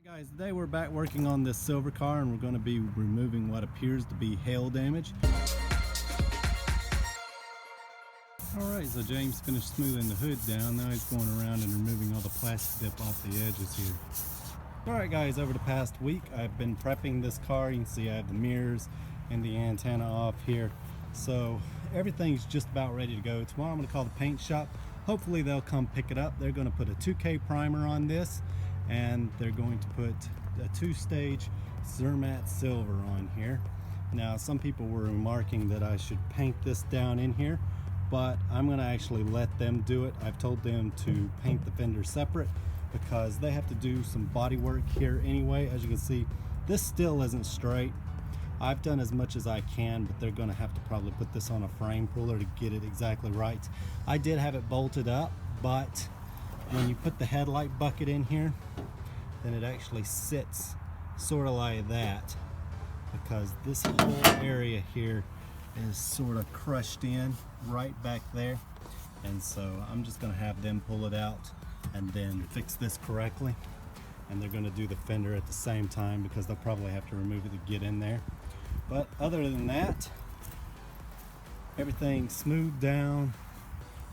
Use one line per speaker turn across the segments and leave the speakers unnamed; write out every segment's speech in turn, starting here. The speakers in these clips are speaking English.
Guys, today we're back working on this silver car and we're going to be removing what appears to be hail damage. Alright, so James finished smoothing the hood down. Now he's going around and removing all the plastic dip off the edges here. Alright guys, over the past week I've been prepping this car. You can see I have the mirrors and the antenna off here. So everything's just about ready to go. Tomorrow I'm going to call the paint shop. Hopefully they'll come pick it up. They're going to put a 2K primer on this, and they're going to put a two-stage Zermatt silver on here. Now some people were remarking that I should paint this down in here, but I'm going to actually let them do it. I've told them to paint the fender separate because they have to do some body work here anyway. As you can see, this still isn't straight. I've done as much as I can, but they're going to have to probably put this on a frame puller to get it exactly right. I did have it bolted up, but when you put the headlight bucket in here, then it actually sits sort of like that, because this whole area here is sort of crushed in right back there. And so I'm just going to have them pull it out and then fix this correctly, and they're going to do the fender at the same time because they'll probably have to remove it to get in there. But other than that, everything's smoothed down.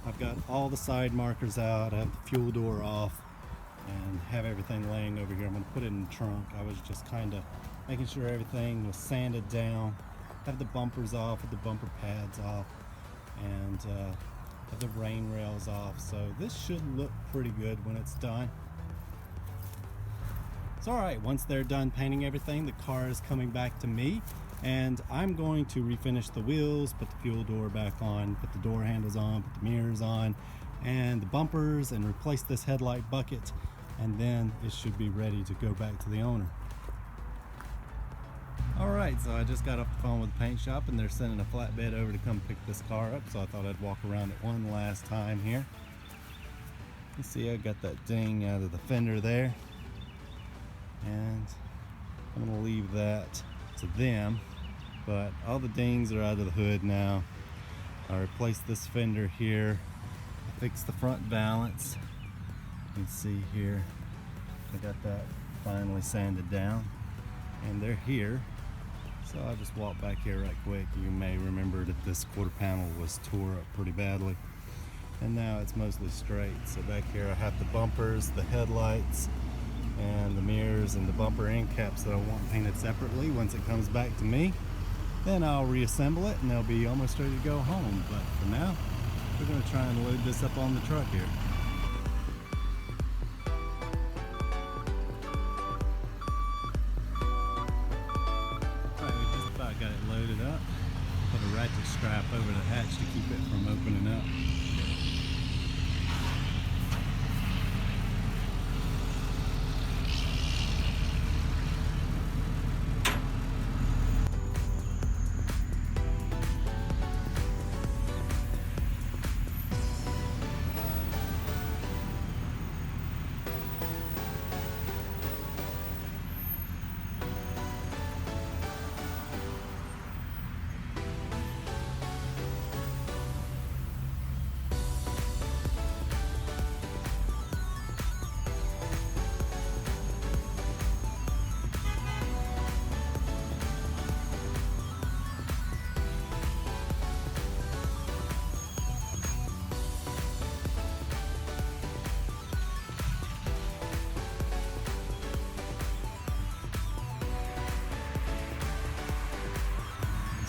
I've got all the side markers out. I have the fuel door off and have everything laying over here. I'm going to put it in the trunk. I was just kind of making sure everything was sanded down. Have the bumpers off, have the bumper pads off, and have the rain rails off. So this should look pretty good when it's done. It's alright. Once they're done painting everything, the car is coming back to me, and I'm going to refinish the wheels, put the fuel door back on, put the door handles on, put the mirrors on, and the bumpers, and replace this headlight bucket, and then it should be ready to go back to the owner. Alright, so I just got off the phone with the paint shop and they're sending a flatbed over to come pick this car up, so I thought I'd walk around it one last time here. You see I got that ding out of the fender there, and I'm going to leave that to them, but all the dings are out of the hood now. I replaced this fender here. I fixed the front balance. You can see here I got that finally sanded down, and they're here. So I'll just walk back here right quick. You may remember that this quarter panel was tore up pretty badly, and now it's mostly straight. So back here I have the bumpers, the headlights, and the mirrors, and the bumper end caps that I want painted separately. Once it comes back to me, then I'll reassemble it and they'll be almost ready to go home. But for now, we're going to try and load this up on the truck here. Alright, we just about got it loaded up. Put a ratchet strap over the hatch to keep it from opening up.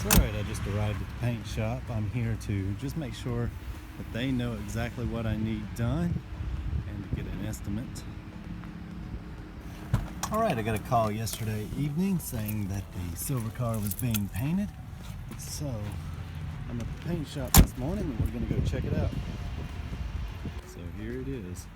Alright, I just arrived at the paint shop. I'm here to just make sure that they know exactly what I need done and to get an estimate. Alright, I got a call yesterday evening saying that the silver car was being painted. So I'm at the paint shop this morning and we're going to go check it out. So here it is.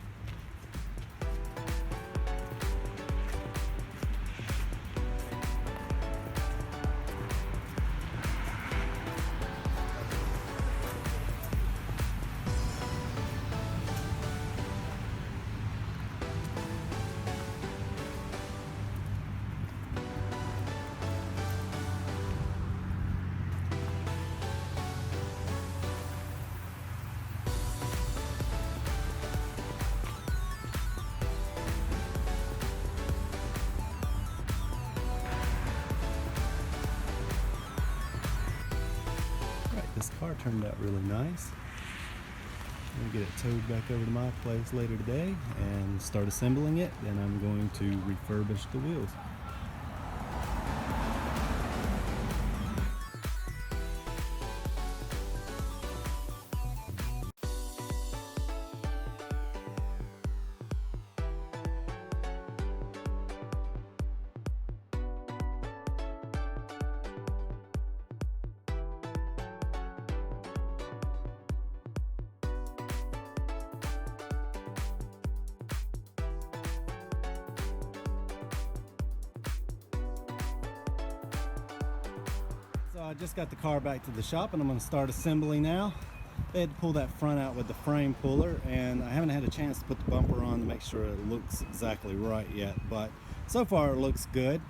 It turned out really nice. I'm going to get it towed back over to my place later today and start assembling it. Then I'm going to refurbish the wheels. So I just got the car back to the shop and I'm going to start assembly now. They had to pull that front out with the frame puller, and I haven't had a chance to put the bumper on to make sure it looks exactly right yet, but so far it looks good.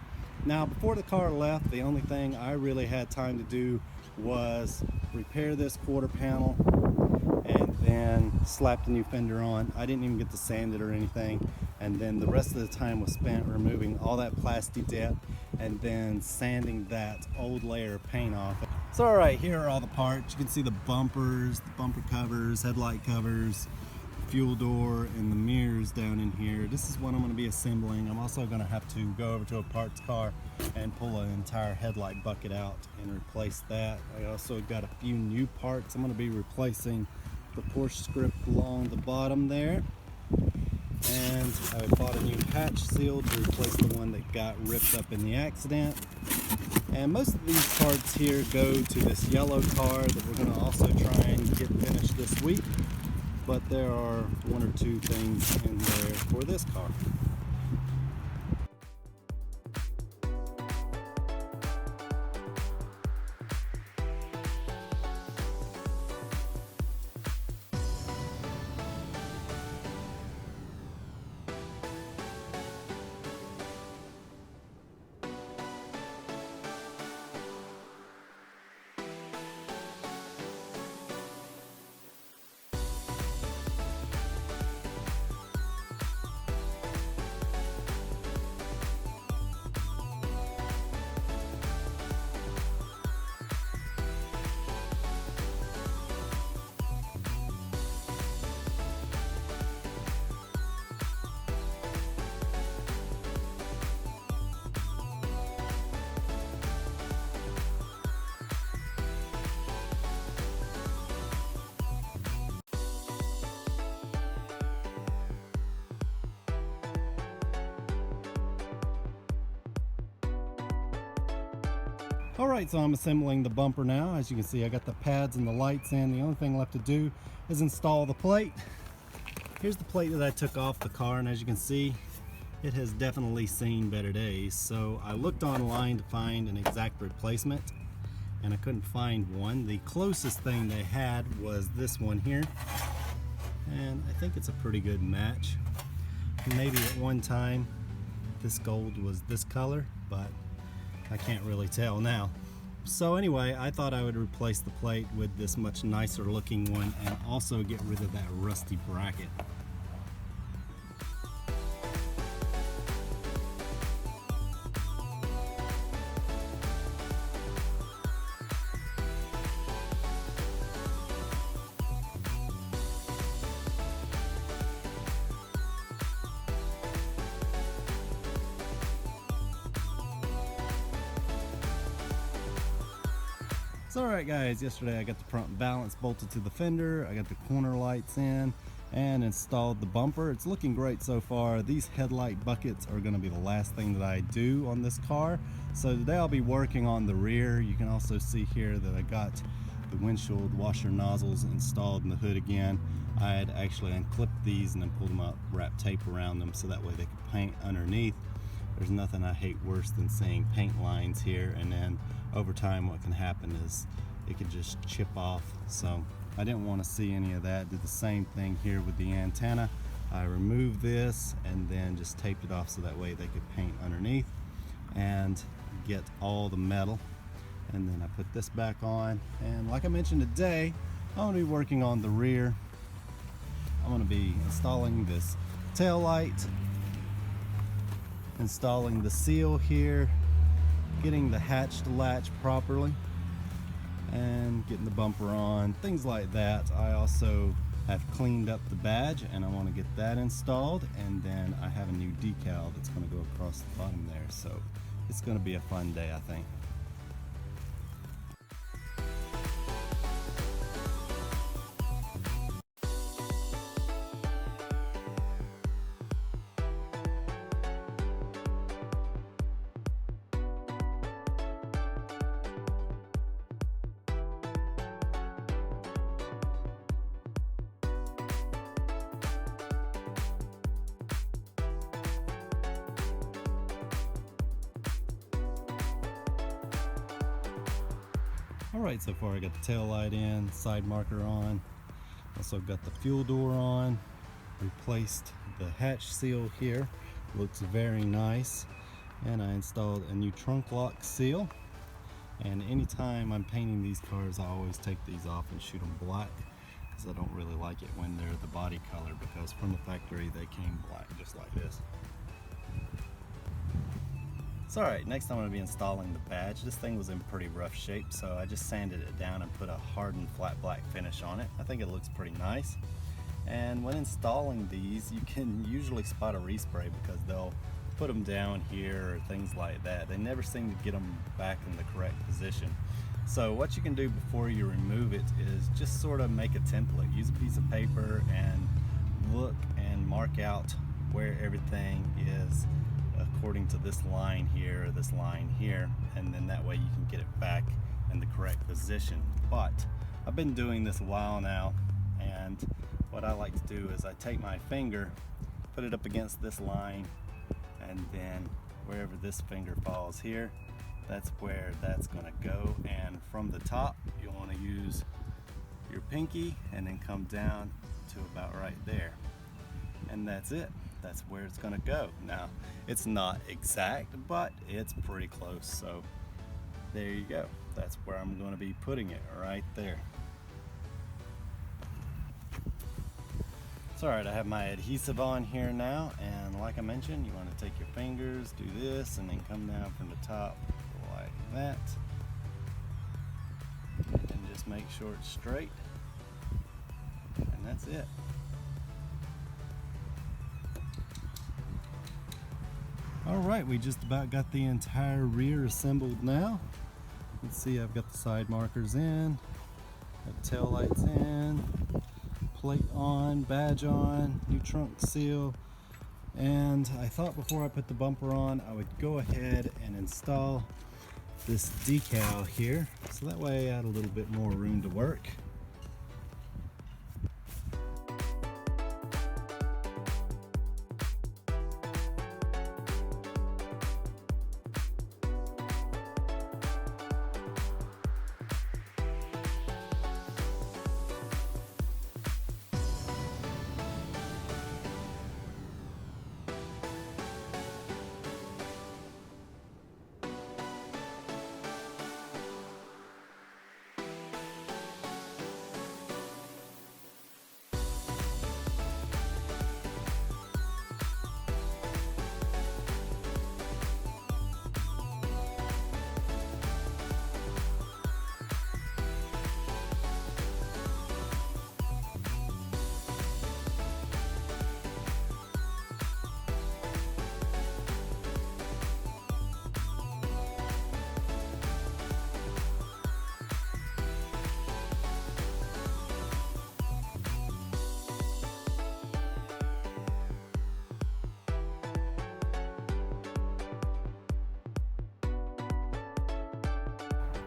Now before the car left, the only thing I really had time to do was repair this quarter panel and then slap the new fender on. I didn't even get to sand it or anything, and then the rest of the time was spent removing all that plastic dip and then sanding that old layer of paint off. So alright, here are all the parts. You can see the bumpers, the bumper covers, headlight covers, fuel door, and the mirrors down in here. This is what I'm going to be assembling. I'm also going to have to go over to a parts car and pull an entire headlight bucket out and replace that. I also got a few new parts. I'm going to be replacing the Porsche script along the bottom there, and I bought a new patch seal to replace the one that got ripped up in the accident. And most of these parts here go to this yellow car that we're going to also try and get finished this week, but there are one or two things in there for this car. Alright, so I'm assembling the bumper now. As you can see, I got the pads and the lights in. The only thing left to do is install the plate. Here's the plate that I took off the car, and as you can see, it has definitely seen better days. So I looked online to find an exact replacement, and I couldn't find one. The closest thing they had was this one here, and I think it's a pretty good match. Maybe at one time this gold was this color, but I can't really tell now. So anyway, I thought I would replace the plate with this much nicer looking one and also get rid of that rusty bracket. So alright guys, yesterday I got the front balance bolted to the fender, I got the corner lights in, and installed the bumper. It's looking great so far. These headlight buckets are going to be the last thing that I do on this car. So today I'll be working on the rear. You can also see here that I got the windshield washer nozzles installed in the hood again. I had actually unclipped these and then pulled them up, wrapped tape around them so that way they could paint underneath. There's nothing I hate worse than seeing paint lines here, and then over time what can happen is it could just chip off. So I didn't want to see any of that. Did the same thing here with the antenna. I removed this and then just taped it off so that way they could paint underneath and get all the metal. And then I put this back on, and like I mentioned today, I'm going to be working on the rear. I'm going to be installing this tail light, installing the seal here, getting the hatch to latch properly, and getting the bumper on, things like that. I also have cleaned up the badge and I want to get that installed, and then I have a new decal that's going to go across the bottom there, so it's going to be a fun day, I think. Alright, so far I got the tail light in, side marker on, also got the fuel door on, replaced the hatch seal here, looks very nice, and I installed a new trunk lock seal. And anytime I'm painting these cars, I always take these off and shoot them black, because I don't really like it when they're the body color, because from the factory they came black just like this. It's alright, next I'm going to be installing the badge. This thing was in pretty rough shape, so I just sanded it down and put a hardened flat black finish on it. I think it looks pretty nice. And when installing these, you can usually spot a respray because they'll put them down here or things like that. They never seem to get them back in the correct position. So what you can do before you remove it is just sort of make a template. Use a piece of paper and look and mark out where everything is according to this line here or this line here, and then that way you can get it back in the correct position. But I've been doing this a while now, and what I like to do is I take my finger, put it up against this line, and then wherever this finger falls here, that's where that's going to go. And from the top you'll want to use your pinky and then come down to about right there, and that's it. That's where it's going to go. Now, it's not exact, but it's pretty close, so there you go. That's where I'm going to be putting it, right there. It's alright, I have my adhesive on here now, and like I mentioned, you want to take your fingers, do this, and then come down from the top like that, and just make sure it's straight, and that's it. Alright, we just about got the entire rear assembled now. You can see I've got the side markers in, got tail lights in, plate on, badge on, new trunk seal, and I thought before I put the bumper on I would go ahead and install this decal here, so that way I had a little bit more room to work.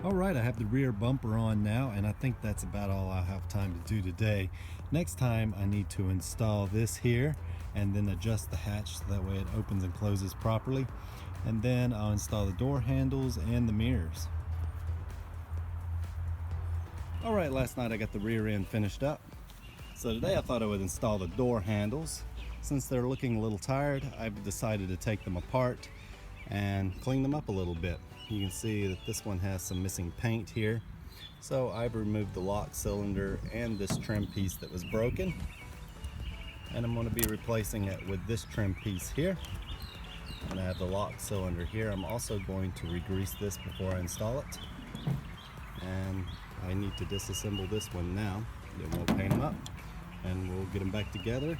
Alright, I have the rear bumper on now, and I think that's about all I have time to do today. Next time I need to install this here and then adjust the hatch so that way it opens and closes properly, and then I'll install the door handles and the mirrors. Alright, last night I got the rear end finished up, so today I thought I would install the door handles. Since they're looking a little tired, I've decided to take them apart and clean them up a little bit. You can see that this one has some missing paint here, so I've removed the lock cylinder and this trim piece that was broken, and I'm going to be replacing it with this trim piece here. And I have the lock cylinder here. I'm also going to re-grease this before I install it, and I need to disassemble this one now. Then we'll paint them up and we'll get them back together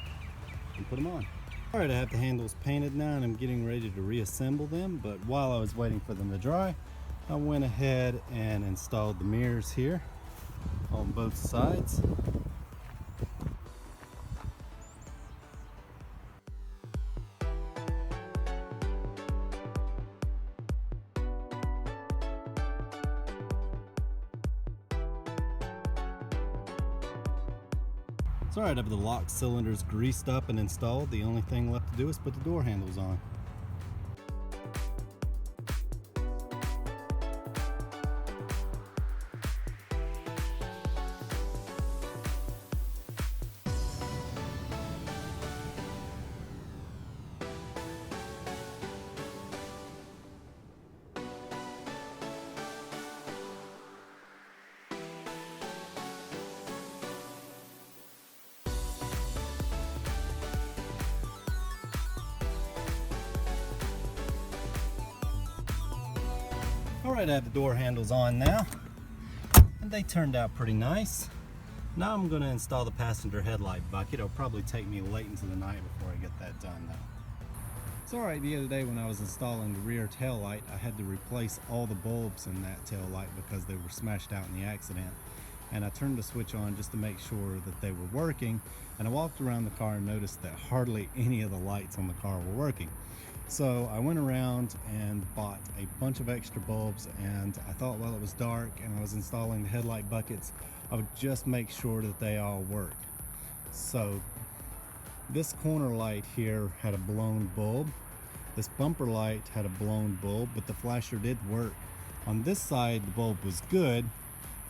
and put them on. Alright, I have the handles painted now and I'm getting ready to reassemble them, but while I was waiting for them to dry, I went ahead and installed the mirrors here on both sides. It's alright, I have the lock cylinders greased up and installed. The only thing left to do is put the door handles on. Alright, I have the door handles on now, and they turned out pretty nice. Now I'm going to install the passenger headlight bucket. It'll probably take me late into the night before I get that done though. It's alright, the other day when I was installing the rear tail light, I had to replace all the bulbs in that tail light because they were smashed out in the accident. And I turned the switch on just to make sure that they were working, and I walked around the car and noticed that hardly any of the lights on the car were working. So I went around and bought a bunch of extra bulbs, and I thought while it was dark and I was installing the headlight buckets, I would just make sure that they all work. So this corner light here had a blown bulb. This bumper light had a blown bulb, but the flasher did work. On this side the bulb was good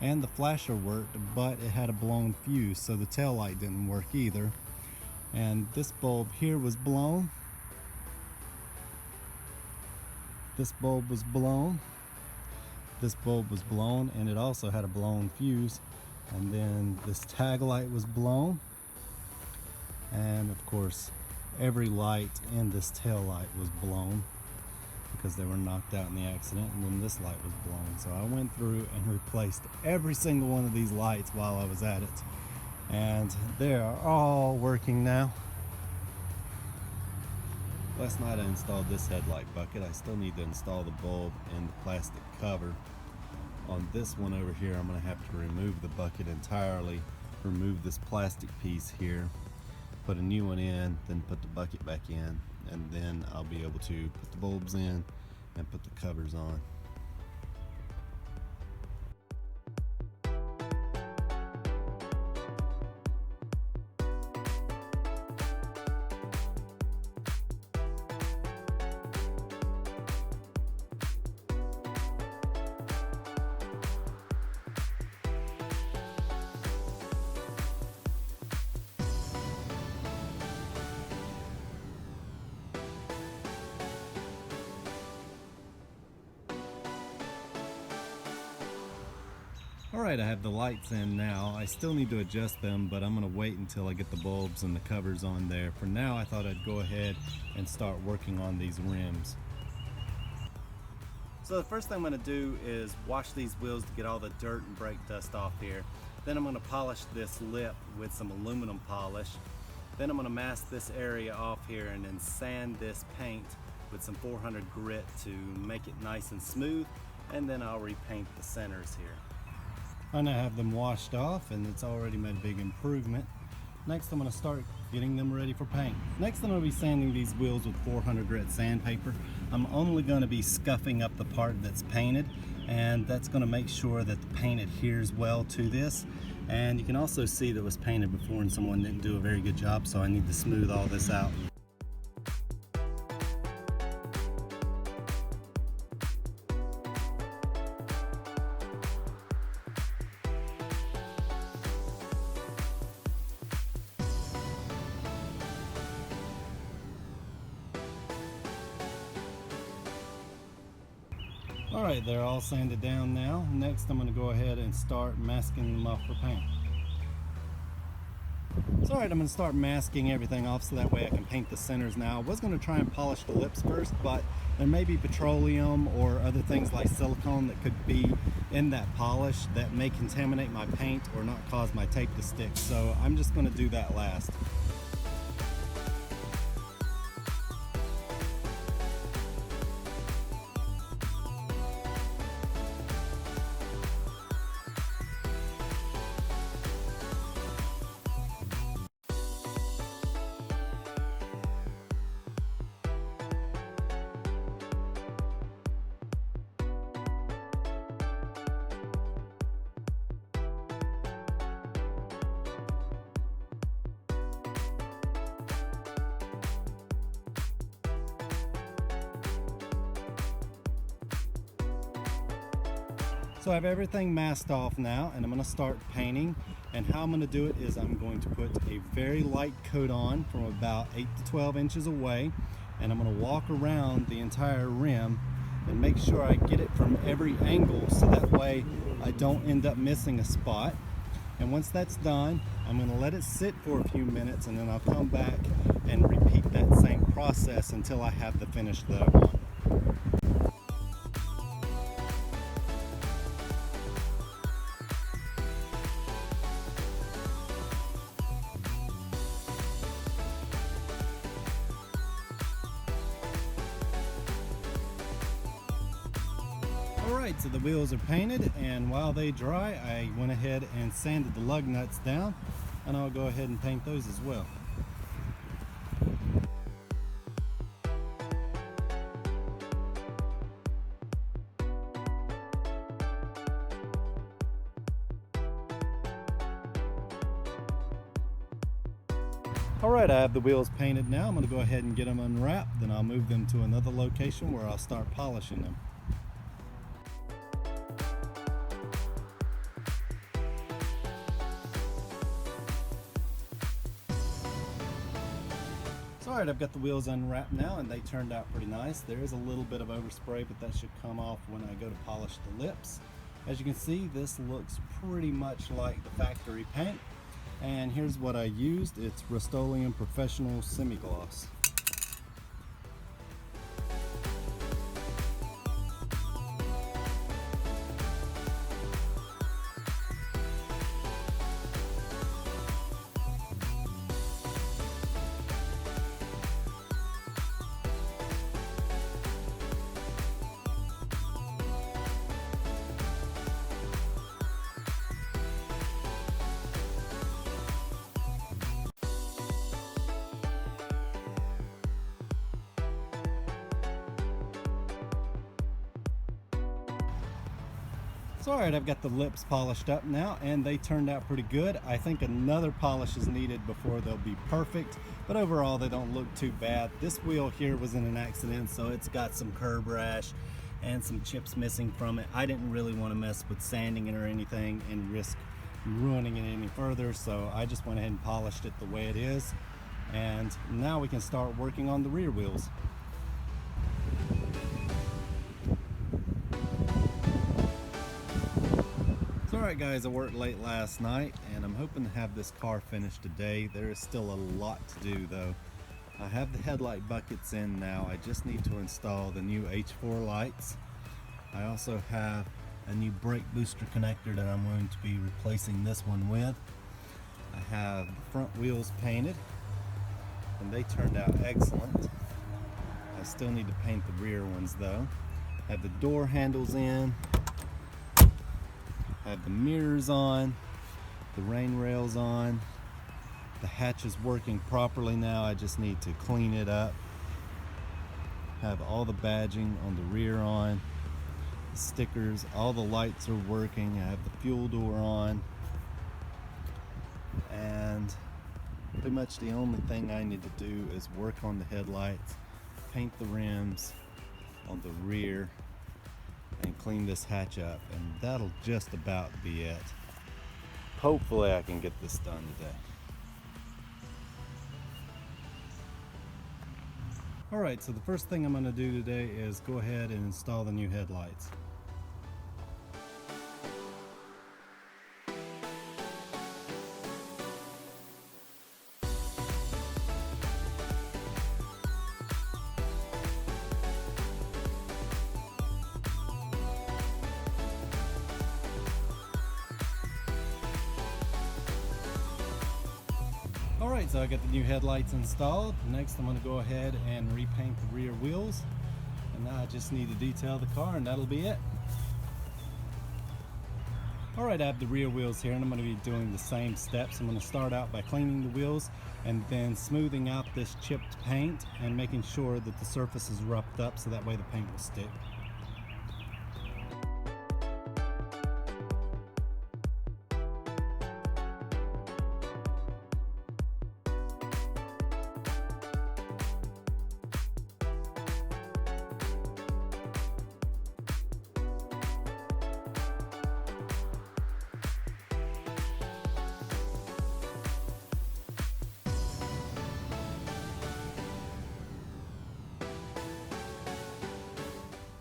and the flasher worked, but it had a blown fuse, so the tail light didn't work either. And this bulb here was blown. This bulb was blown. This bulb was blown, and it also had a blown fuse. And then this tag light was blown. And of course, every light in this tail light was blown because they were knocked out in the accident. And then this light was blown. So I went through and replaced every single one of these lights while I was at it. And they are all working now. Last night I installed this headlight bucket. I still need to install the bulb and the plastic cover. On this one over here, I'm going to have to remove the bucket entirely, remove this plastic piece here, put a new one in, then put the bucket back in, and then I'll be able to put the bulbs in and put the covers on. Alright, I have the lights in now. I still need to adjust them, but I'm going to wait until I get the bulbs and the covers on there. For now, I thought I'd go ahead and start working on these rims. So the first thing I'm going to do is wash these wheels to get all the dirt and brake dust off here. Then I'm going to polish this lip with some aluminum polish. Then I'm going to mask this area off here and then sand this paint with some 400 grit to make it nice and smooth. And then I'll repaint the centers here. I now have them washed off, and it's already made a big improvement. Next I'm going to start getting them ready for paint. Next I'm going to be sanding these wheels with 400 grit sandpaper. I'm only going to be scuffing up the part that's painted, and that's going to make sure that the paint adheres well to this. And you can also see that it was painted before and someone didn't do a very good job, so I need to smooth all this out. Alright, they're all sanded down now. Next I'm going to go ahead and start masking them off for paint. So alright, I'm going to start masking everything off so that way I can paint the centers now. I was going to try and polish the lips first, but There may be petroleum or other things like silicone that could be in that polish that may contaminate my paint or not cause my tape to stick. So I'm just going to do that last. So I have everything masked off now, and I'm going to start painting. And how I'm going to do it is I'm going to put a very light coat on from about 8 to 12 inches away, and I'm going to walk around the entire rim and make sure I get it from every angle so that way I don't end up missing a spot. And once that's done, I'm going to let it sit for a few minutes, and then I'll come back and repeat that same process until I have the finish that I want. Alright, so the wheels are painted, and while they dry, I went ahead and sanded the lug nuts down, and I'll go ahead and paint those as well. Alright, I have the wheels painted now. I'm going to go ahead and get them unwrapped, then I'll move them to another location where I'll start polishing them. Alright, I've got the wheels unwrapped now, and they turned out pretty nice. There is a little bit of overspray, but that should come off when I go to polish the lips. As you can see, this looks pretty much like the factory paint. And here's what I used. It's Rust-Oleum Professional Semi-Gloss. So alright, I've got the lips polished up now, and they turned out pretty good. I think another polish is needed before they'll be perfect, but overall they don't look too bad. This wheel here was in an accident, so it's got some curb rash and some chips missing from it. I didn't really want to mess with sanding it or anything and risk ruining it any further, so I just went ahead and polished it the way it is. And now we can start working on the rear wheels. Alright guys, I worked late last night, and I'm hoping to have this car finished today. There is still a lot to do though. I have the headlight buckets in now. I just need to install the new H4 lights. I also have a new brake booster connector that I'm going to be replacing this one with. I have the front wheels painted, and they turned out excellent. I still need to paint the rear ones though. I have the door handles in. I have the mirrors on, the rain rails on, the hatch is working properly now. I just need to clean it up. Have all the badging on the rear on, the stickers, all the lights are working. I have the fuel door on, and pretty much the only thing I need to do is work on the headlights, paint the rims on the rear, and clean this hatch up, and that'll just about be it. Hopefully I can get this done today. Alright, so the first thing I'm going to do today is go ahead and install the new headlights. Alright, so I got the new headlights installed. Next I'm going to go ahead and repaint the rear wheels. And now I just need to detail the car and that'll be it. Alright, I have the rear wheels here and I'm going to be doing the same steps. I'm going to start out by cleaning the wheels and then smoothing out this chipped paint and making sure that the surface is roughed up so that way the paint will stick.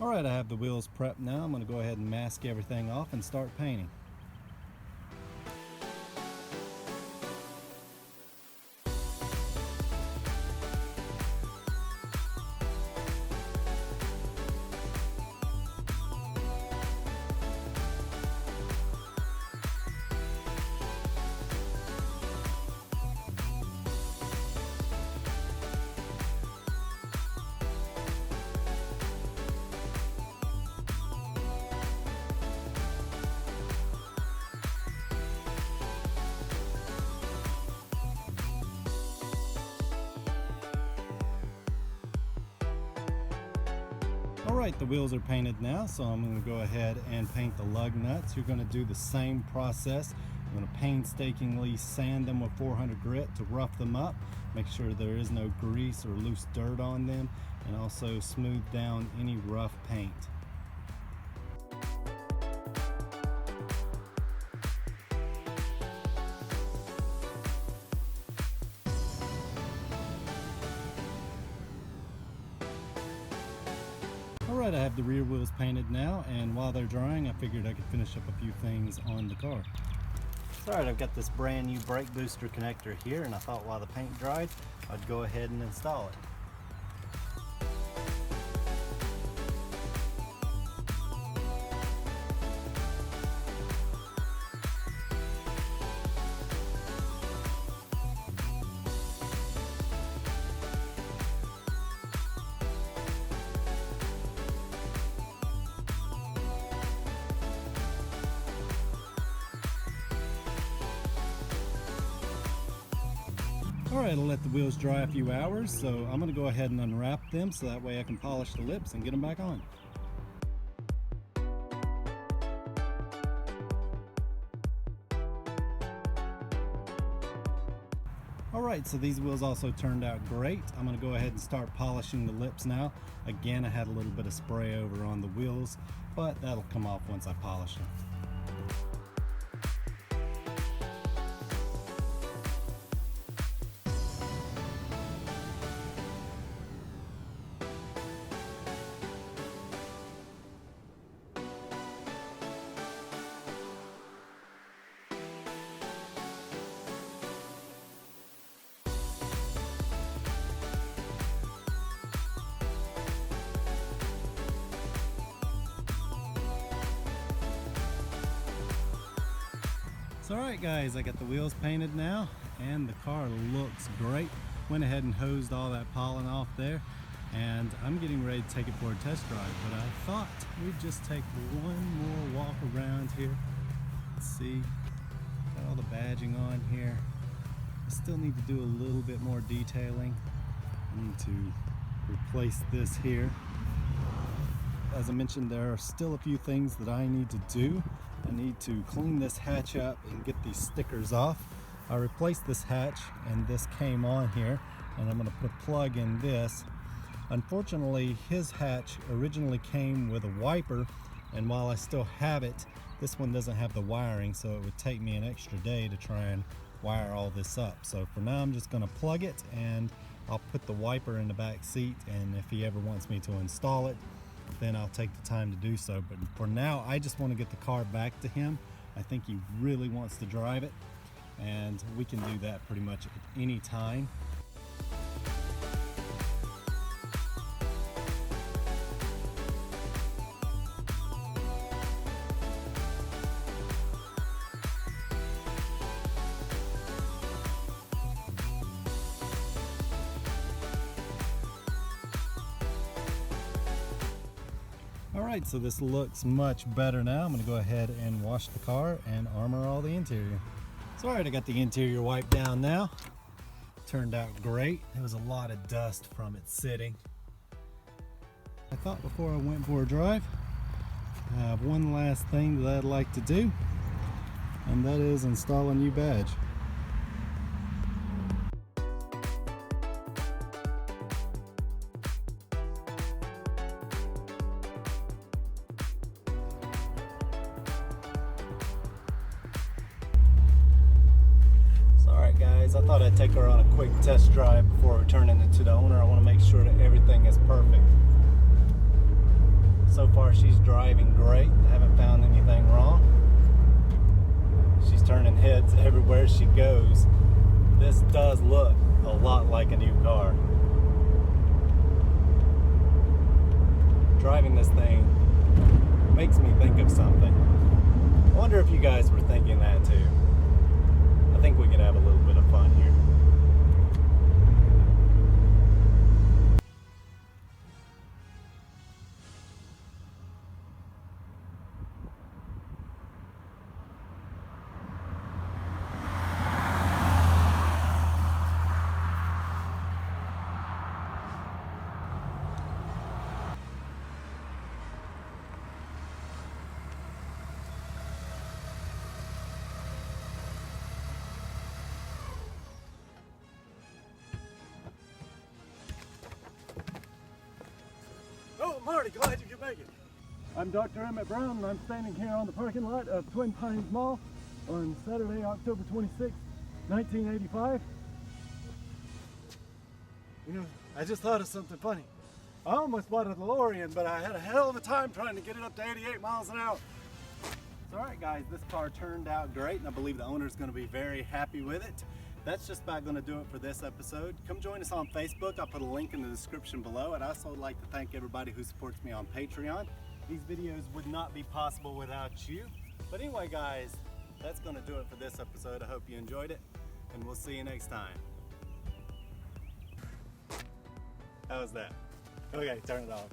Alright, I have the wheels prepped now. I'm going to go ahead and mask everything off and start painting. Alright, the wheels are painted now, so I'm going to go ahead and paint the lug nuts. You're going to do the same process. I'm going to painstakingly sand them with 400 grit to rough them up, make sure there is no grease or loose dirt on them, and also smooth down any rough paint. Alright, I have the rear wheels painted now, and while they're drying I figured I could finish up a few things on the car. Alright, I've got this brand new brake booster connector here, and I thought while the paint dried I'd go ahead and install it. Alright, I'll let the wheels dry a few hours, so I'm going to go ahead and unwrap them so that way I can polish the lips and get them back on. Alright, so these wheels also turned out great. I'm going to go ahead and start polishing the lips now. Again, I had a little bit of spray over on the wheels, but that'll come off once I polish them. Alright guys, I got the wheels painted now and the car looks great. Went ahead and hosed all that pollen off there, and I'm getting ready to take it for a test drive, but I thought we'd just take one more walk around here. Let's see, got all the badging on here. I still need to do a little bit more detailing. I need to replace this here. As I mentioned, there are still a few things that I need to do. I need to clean this hatch up and get these stickers off. I replaced this hatch and this came on here, and I'm going to put a plug in this. Unfortunately, his hatch originally came with a wiper, and while I still have it, this one doesn't have the wiring, so it would take me an extra day to try and wire all this up. So for now I'm just going to plug it, and I'll put the wiper in the back seat, and if he ever wants me to install it, then I'll take the time to do so. But for now, I just want to get the car back to him. I think he really wants to drive it, and we can do that pretty much at any time. Alright, so this looks much better now. I'm going to go ahead and wash the car and armor all the interior. So alright, I got the interior wiped down now. Turned out great. There was a lot of dust from it sitting. I thought before I went for a drive, I have one last thing that I'd like to do, and that is install a new badge. Alright guys, I thought I'd take her on a quick test drive before returning it to the owner. I want to make sure that everything is perfect. So far she's driving great. I haven't found anything wrong. She's turning heads everywhere she goes. This does look a lot like a new car. Driving this thing makes me think of something. I wonder if you guys were thinking that too. I think we could have a little bit of fun here.
Oh, Marty, glad you could make it. I'm Dr. Emmett Brown, and I'm standing here on the parking lot of Twin Pines Mall on Saturday, October 26, 1985. You know, I just thought of something funny. I almost bought a DeLorean, but I had a hell of a time trying to get it up to 88 miles an hour.
So alright guys, this car turned out great, and I believe the owner's going to be very happy with it. That's just about going to do it for this episode. Come join us on Facebook. I'll put a link in the description below. I'd also like to thank everybody who supports me on Patreon. These videos would not be possible without you. But anyway guys, that's going to do it for this episode. I hope you enjoyed it, and we'll see you next time. How was that? Okay, turn it off.